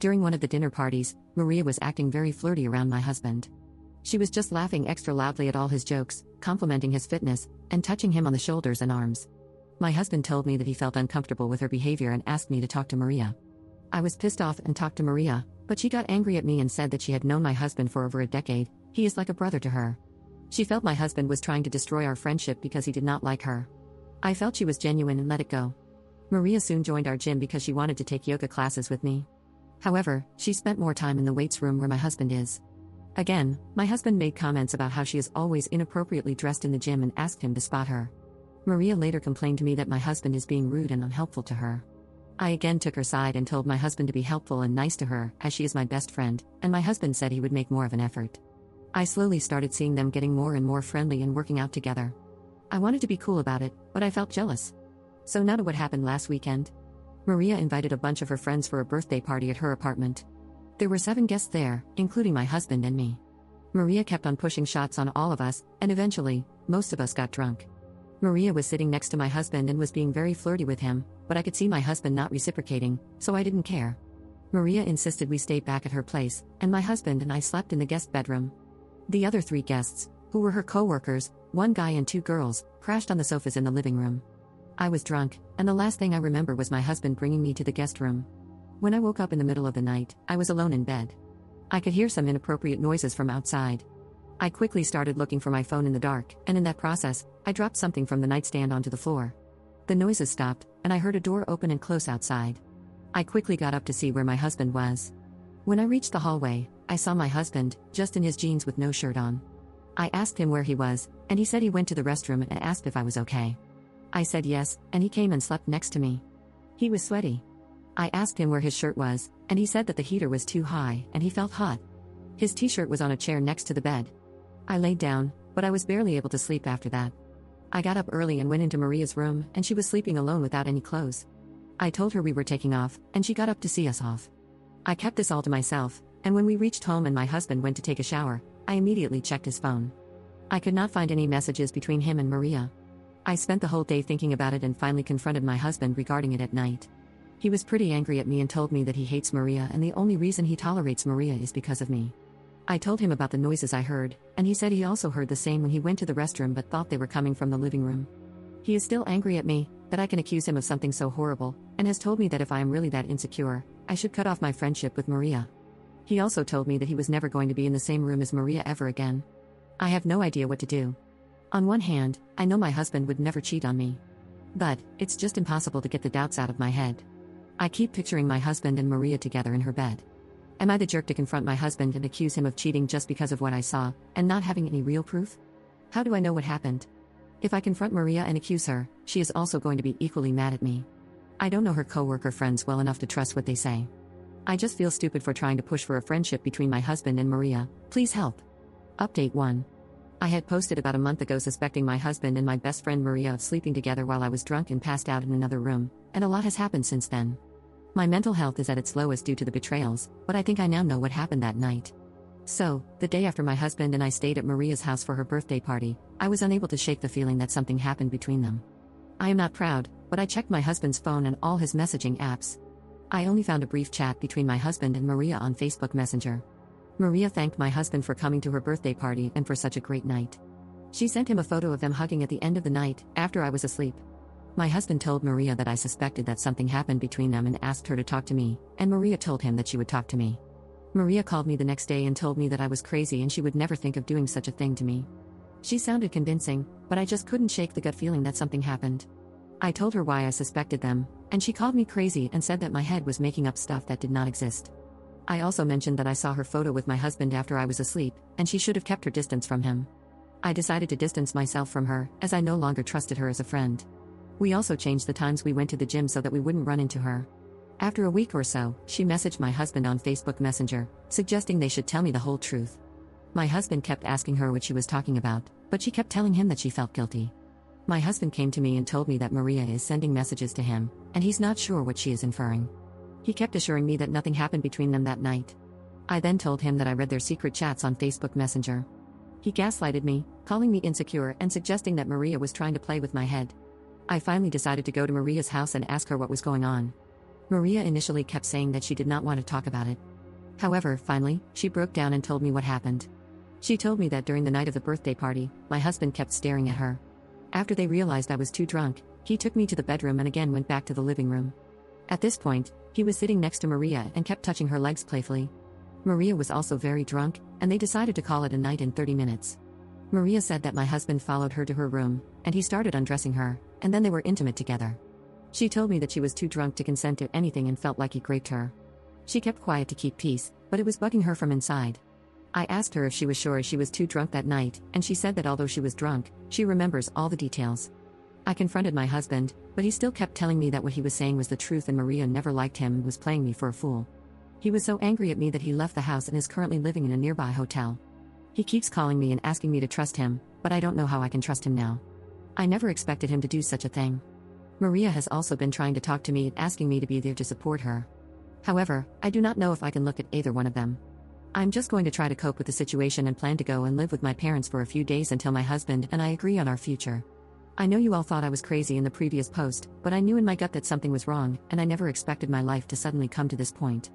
During one of the dinner parties, Maria was acting very flirty around my husband. She was just laughing extra loudly at all his jokes, complimenting his fitness, and touching him on the shoulders and arms. My husband told me that he felt uncomfortable with her behavior and asked me to talk to Maria. I was pissed off and talked to Maria, but she got angry at me and said that she had known my husband for over a decade. He is like a brother to her. She felt my husband was trying to destroy our friendship because he did not like her. I felt she was genuine and let it go. Maria soon joined our gym because she wanted to take yoga classes with me. However, she spent more time in the weights room where my husband is. Again, my husband made comments about how she is always inappropriately dressed in the gym and asked him to spot her. Maria later complained to me that my husband is being rude and unhelpful to her. I again took her side and told my husband to be helpful and nice to her, as she is my best friend, and my husband said he would make more of an effort. I slowly started seeing them getting more and more friendly and working out together. I wanted to be cool about it, but I felt jealous. So now to what happened last weekend. Maria invited a bunch of her friends for a birthday party at her apartment. There were 7 guests there, including my husband and me. Maria kept on pushing shots on all of us, and eventually, most of us got drunk. Maria was sitting next to my husband and was being very flirty with him, but I could see my husband not reciprocating, so I didn't care. Maria insisted we stay back at her place, and my husband and I slept in the guest bedroom. The other 3 guests, who were her co-workers, 1 guy and 2 girls, crashed on the sofas in the living room. I was drunk, and the last thing I remember was my husband bringing me to the guest room. When I woke up in the middle of the night, I was alone in bed. I could hear some inappropriate noises from outside. I quickly started looking for my phone in the dark, and in that process, I dropped something from the nightstand onto the floor. The noises stopped, and I heard a door open and close outside. I quickly got up to see where my husband was. When I reached the hallway, I saw my husband, just in his jeans with no shirt on. I asked him where he was, and he said he went to the restroom and asked if I was okay. I said yes, and he came and slept next to me. He was sweaty. I asked him where his shirt was, and he said that the heater was too high and he felt hot. His t-shirt was on a chair next to the bed. I laid down, but I was barely able to sleep after that. I got up early and went into Maria's room, and she was sleeping alone without any clothes. I told her we were taking off, and she got up to see us off. I kept this all to myself, and when we reached home and my husband went to take a shower, I immediately checked his phone. I could not find any messages between him and Maria. I spent the whole day thinking about it and finally confronted my husband regarding it at night. He was pretty angry at me and told me that he hates Maria and the only reason he tolerates Maria is because of me. I told him about the noises I heard, and he said he also heard the same when he went to the restroom but thought they were coming from the living room. He is still angry at me, that I can accuse him of something so horrible, and has told me that if I am really that insecure, I should cut off my friendship with Maria. He also told me that he was never going to be in the same room as Maria ever again. I have no idea what to do. On one hand, I know my husband would never cheat on me. But, it's just impossible to get the doubts out of my head. I keep picturing my husband and Maria together in her bed. Am I the jerk to confront my husband and accuse him of cheating just because of what I saw, and not having any real proof? How do I know what happened? If I confront Maria and accuse her, she is also going to be equally mad at me. I don't know her co-worker friends well enough to trust what they say. I just feel stupid for trying to push for a friendship between my husband and Maria. Please help. Update 1. I had posted about a month ago suspecting my husband and my best friend Maria of sleeping together while I was drunk and passed out in another room, and a lot has happened since then. My mental health is at its lowest due to the betrayals, but I think I now know what happened that night. So, the day after my husband and I stayed at Maria's house for her birthday party, I was unable to shake the feeling that something happened between them. I am not proud, but I checked my husband's phone and all his messaging apps. I only found a brief chat between my husband and Maria on Facebook Messenger. Maria thanked my husband for coming to her birthday party and for such a great night. She sent him a photo of them hugging at the end of the night, after I was asleep. My husband told Maria that I suspected that something happened between them and asked her to talk to me, and Maria told him that she would talk to me. Maria called me the next day and told me that I was crazy and she would never think of doing such a thing to me. She sounded convincing, but I just couldn't shake the gut feeling that something happened. I told her why I suspected them, and she called me crazy and said that my head was making up stuff that did not exist. I also mentioned that I saw her photo with my husband after I was asleep, and she should have kept her distance from him. I decided to distance myself from her, as I no longer trusted her as a friend. We also changed the times we went to the gym so that we wouldn't run into her. After a week or so, she messaged my husband on Facebook Messenger, suggesting they should tell me the whole truth. My husband kept asking her what she was talking about, but she kept telling him that she felt guilty. My husband came to me and told me that Maria is sending messages to him, and he's not sure what she is inferring. He kept assuring me that nothing happened between them that night. I then told him that I read their secret chats on Facebook Messenger. He gaslighted me, calling me insecure and suggesting that Maria was trying to play with my head. I finally decided to go to Maria's house and ask her what was going on. Maria initially kept saying that she did not want to talk about it. However, finally, she broke down and told me what happened. She told me that during the night of the birthday party, my husband kept staring at her. After they realized I was too drunk, he took me to the bedroom and again went back to the living room. At this point, he was sitting next to Maria and kept touching her legs playfully. Maria was also very drunk, and they decided to call it a night in 30 minutes. Maria said that my husband followed her to her room, and he started undressing her, and then they were intimate together. She told me that she was too drunk to consent to anything and felt like he raped her. She kept quiet to keep peace, but it was bugging her from inside. I asked her if she was sure she was too drunk that night, and she said that although she was drunk, she remembers all the details. I confronted my husband, but he still kept telling me that what he was saying was the truth and Maria never liked him and was playing me for a fool. He was so angry at me that he left the house and is currently living in a nearby hotel. He keeps calling me and asking me to trust him, but I don't know how I can trust him now. I never expected him to do such a thing. Maria has also been trying to talk to me and asking me to be there to support her. However, I do not know if I can look at either one of them. I'm just going to try to cope with the situation and plan to go and live with my parents for a few days until my husband and I agree on our future. I know you all thought I was crazy in the previous post, but I knew in my gut that something was wrong, and I never expected my life to suddenly come to this point.